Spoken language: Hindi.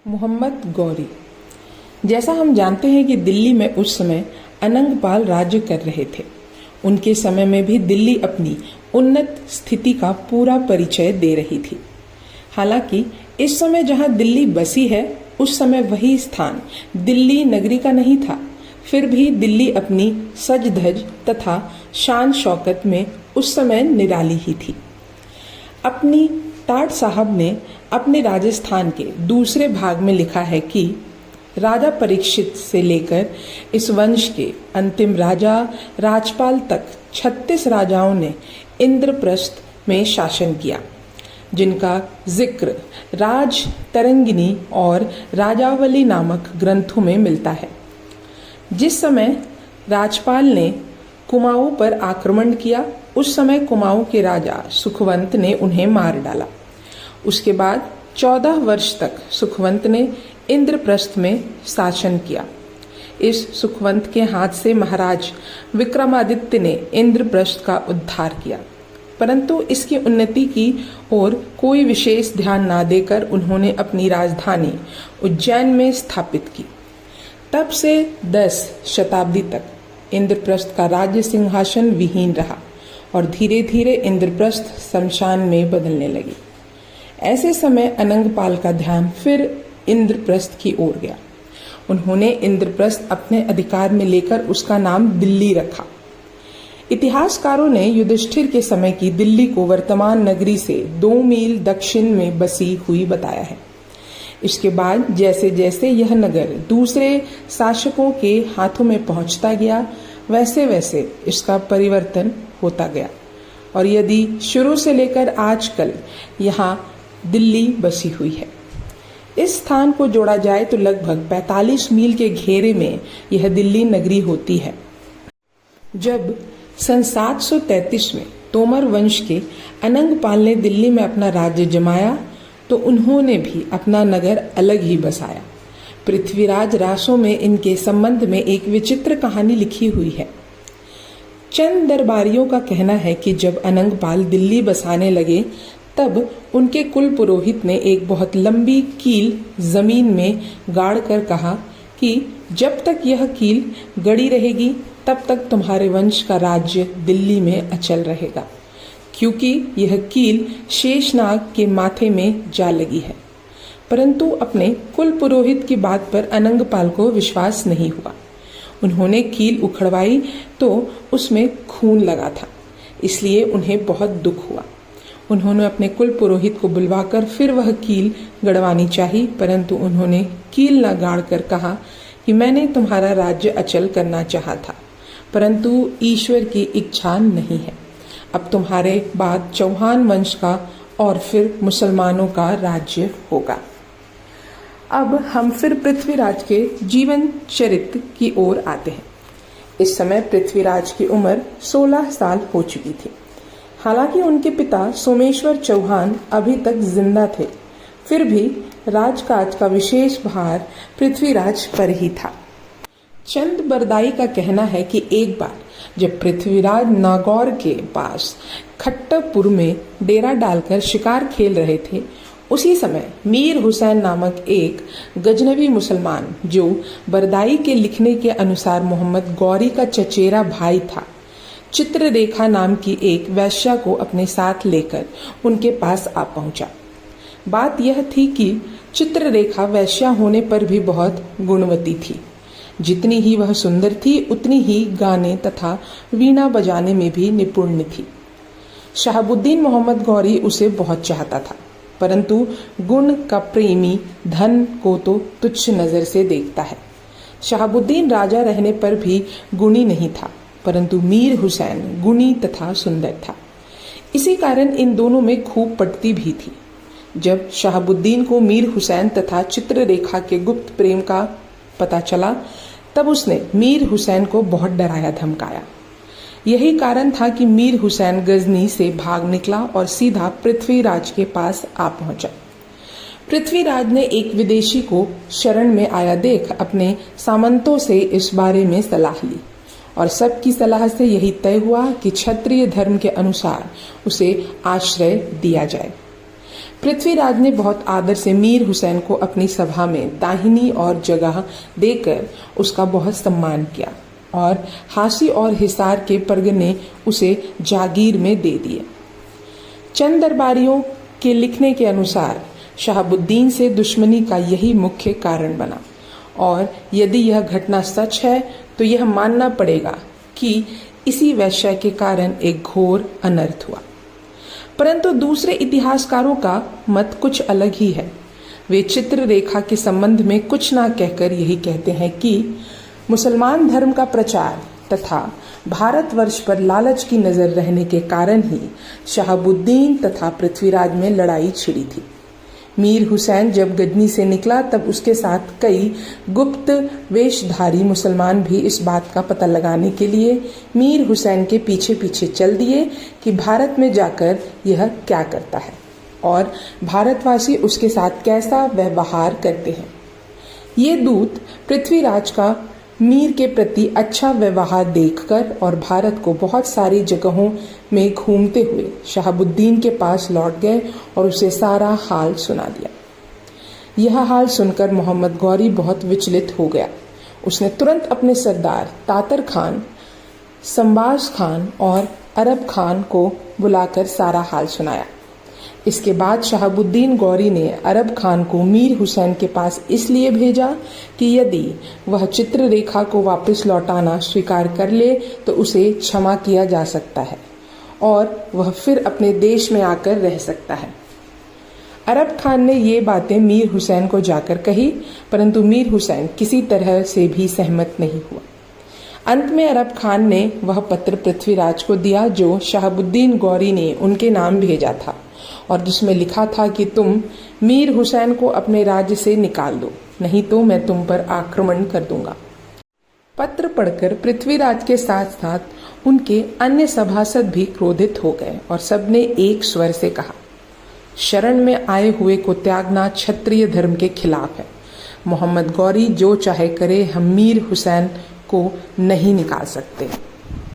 मोहम्मद गौरी। जैसा हम जानते हैं कि दिल्ली में उस समय अनंगपाल राज्य कर रहे थे। उनके समय में भी दिल्ली अपनी उन्नत स्थिति का पूरा परिचय दे रही थी। हालांकि इस समय जहां दिल्ली बसी है उस समय वही स्थान दिल्ली नगरी का नहीं था। फिर भी दिल्ली अपनी सज धज तथा शान शौकत में उस समय निराली ही थी। अपनी टाट साहब ने अपने राजस्थान के दूसरे भाग में लिखा है कि राजा परीक्षित से लेकर इस वंश के अंतिम राजा राजपाल तक 36 राजाओं ने इंद्रप्रस्थ में शासन किया, जिनका जिक्र राज तरंगिनी और राजावली नामक ग्रंथों में मिलता है। जिस समय राजपाल ने कुमाऊं पर आक्रमण किया उस समय कुमाऊं के राजा सुखवंत ने उन्हें मार डाला। उसके बाद 14 वर्ष तक सुखवंत ने इंद्रप्रस्थ में शासन किया। इस सुखवंत के हाथ से महाराज विक्रमादित्य ने इंद्रप्रस्थ का उद्धार किया, परंतु इसकी उन्नति की ओर कोई विशेष ध्यान न देकर उन्होंने अपनी राजधानी उज्जैन में स्थापित की। तब से 10 शताब्दी तक इंद्रप्रस्थ का राज्य सिंहासन विहीन रहा और धीरे धीरे इंद्रप्रस्थ शमशान में बदलने लगी। ऐसे समय अनंगपाल का ध्यान फिर इंद्रप्रस्थ की ओर गया। उन्होंने इंद्रप्रस्थ अपने अधिकार में लेकर उसका नाम दिल्ली रखा। इतिहासकारों ने युधिष्ठिर के समय की दिल्ली को वर्तमान नगरी से 2 मील दक्षिण में बसी हुई बताया है। इसके बाद जैसे जैसे यह नगर दूसरे शासकों के हाथों में पहुंचता गया वैसे वैसे इसका परिवर्तन होता गया और यदि शुरू से लेकर आजकल यहाँ दिल्ली बसी हुई है। इस स्थान को जोड़ा जाए तो लगभग 45 मील के घेरे में यह दिल्ली नगरी होती है। जब सन 733 में तोमर वंश के अनंगपाल ने दिल्ली में अपना राज्य जमाया तो उन्होंने भी अपना नगर अलग ही बसाया। पृथ्वीराज रासों में इनके संबंध में एक विचित्र कहानी लिखी हुई है। चंद दरबारियों का कहना है कि जब अनंगपाल दिल्ली बसाने लगे तब उनके कुल पुरोहित ने एक बहुत लंबी कील जमीन में गाड़ कर कहा कि जब तक यह कील गड़ी रहेगी तब तक तुम्हारे वंश का राज्य दिल्ली में अचल रहेगा, क्योंकि यह कील शेषनाग के माथे में जा लगी है। परंतु अपने कुल पुरोहित की बात पर अनंगपाल को विश्वास नहीं हुआ। उन्होंने कील उखड़वाई तो उसमें खून लगा था, इसलिए उन्हें बहुत दुख हुआ। उन्होंने अपने कुल पुरोहित को बुलवाकर फिर वह कील गड़वानी चाहिए, परंतु उन्होंने कील न गाड़ कर कहा कि मैंने तुम्हारा राज्य अचल करना चाहा था, परंतु ईश्वर की इच्छा नहीं है। अब तुम्हारे बाद चौहान वंश का और फिर मुसलमानों का राज्य होगा। अब हम फिर पृथ्वीराज के जीवन चरित्र की ओर आते हैं। इस समय पृथ्वीराज की उम्र 16 साल हो चुकी थी। हालांकि उनके पिता सोमेश्वर चौहान अभी तक जिंदा थे, फिर भी राजकाज का विशेष भार पृथ्वीराज पर ही था। चंद बरदाई का कहना है कि एक बार जब पृथ्वीराज नागौर के पास खट्टरपुर में डेरा डालकर शिकार खेल रहे थे, उसी समय मीर हुसैन नामक एक गजनवी मुसलमान, जो बरदाई के लिखने के अनुसार मोहम्मद गौरी का चचेरा भाई था, चित्ररेखा नाम की एक वैश्या को अपने साथ लेकर उनके पास आ पहुंचा। बात यह थी कि चित्ररेखा वैश्या होने पर भी बहुत गुणवती थी। जितनी ही वह सुंदर थी उतनी ही गाने तथा वीणा बजाने में भी निपुण थी। शहाबुद्दीन मोहम्मद गौरी उसे बहुत चाहता था, परंतु गुण का प्रेमी धन को तो तुच्छ नजर से देखता है। शहाबुद्दीन राजा रहने पर भी गुणी नहीं था, परंतु मीर हुसैन गुणी तथा सुंदर था। इसी कारण इन दोनों में खूब पटती भी थी। जब शहाबुद्दीन को मीर हुसैन तथा चित्ररेखा के गुप्त प्रेम का पता चला तब उसने मीर हुसैन को बहुत डराया धमकाया। यही कारण था कि मीर हुसैन गजनी से भाग निकला और सीधा पृथ्वीराज के पास आ पहुंचा। पृथ्वीराज ने एक विदेशी को शरण में आया देख अपने सामंतों से इस बारे में सलाह ली और सबकी सलाह से यही तय हुआ कि क्षत्रिय धर्म के अनुसार उसे आश्रय दिया जाए। पृथ्वीराज ने बहुत आदर से मीर हुसैन को अपनी सभा में दाहिनी और जगह देकर उसका बहुत सम्मान किया और हासी और हिसार के परगने उसे जागीर में दे दिए। चंद दरबारियों के लिखने के अनुसार शहाबुद्दीन से दुश्मनी का यही मुख्य कारण बना, और यदि यह घटना सच है तो यह मानना पड़ेगा कि इसी वैश्य के कारण एक घोर अनर्थ हुआ। परंतु दूसरे इतिहासकारों का मत कुछ अलग ही है। वे चित्ररेखा के संबंध में कुछ ना कहकर यही कहते हैं कि मुसलमान धर्म का प्रचार तथा भारतवर्ष पर लालच की नजर रहने के कारण ही शहाबुद्दीन तथा पृथ्वीराज में लड़ाई छिड़ी थी। मीर हुसैन जब गजनी से निकला तब उसके साथ कई गुप्त वेशधारी मुसलमान भी इस बात का पता लगाने के लिए मीर हुसैन के पीछे पीछे चल दिए कि भारत में जाकर यह क्या करता है और भारतवासी उसके साथ कैसा व्यवहार करते हैं। ये दूत पृथ्वीराज का मीर के प्रति अच्छा व्यवहार देखकर और भारत को बहुत सारी जगहों में घूमते हुए शहाबुद्दीन के पास लौट गए और उसे सारा हाल सुना दिया। यह हाल सुनकर मोहम्मद गौरी बहुत विचलित हो गया। उसने तुरंत अपने सरदार तातर खान, संबाज खान और अरब खान को बुलाकर सारा हाल सुनाया। इसके बाद शहाबुद्दीन गौरी ने अरब खान को मीर हुसैन के पास इसलिए भेजा कि यदि वह चित्ररेखा को वापस लौटाना स्वीकार कर ले तो उसे क्षमा किया जा सकता है और वह फिर अपने देश में आकर रह सकता है। अरब खान ने ये बातें मीर हुसैन को जाकर कही, परंतु मीर हुसैन किसी तरह से भी सहमत नहीं हुआ। अंत में अरब खान ने वह पत्र पृथ्वीराज को दिया जो शहाबुद्दीन गौरी ने उनके नाम भेजा था और जिसमें लिखा था कि तुम मीर हुसैन को अपने राज्य से निकाल दो, नहीं तो मैं तुम पर आक्रमण कर दूंगा। पत्र पढ़कर पृथ्वीराज के साथ साथ उनके अन्य सभासद भी क्रोधित हो गए और सबने एक स्वर से कहा, शरण में आए हुए को त्यागना क्षत्रिय धर्म के खिलाफ है। मोहम्मद गौरी जो चाहे करे, हम मीर हुसैन को नहीं निकाल सकते।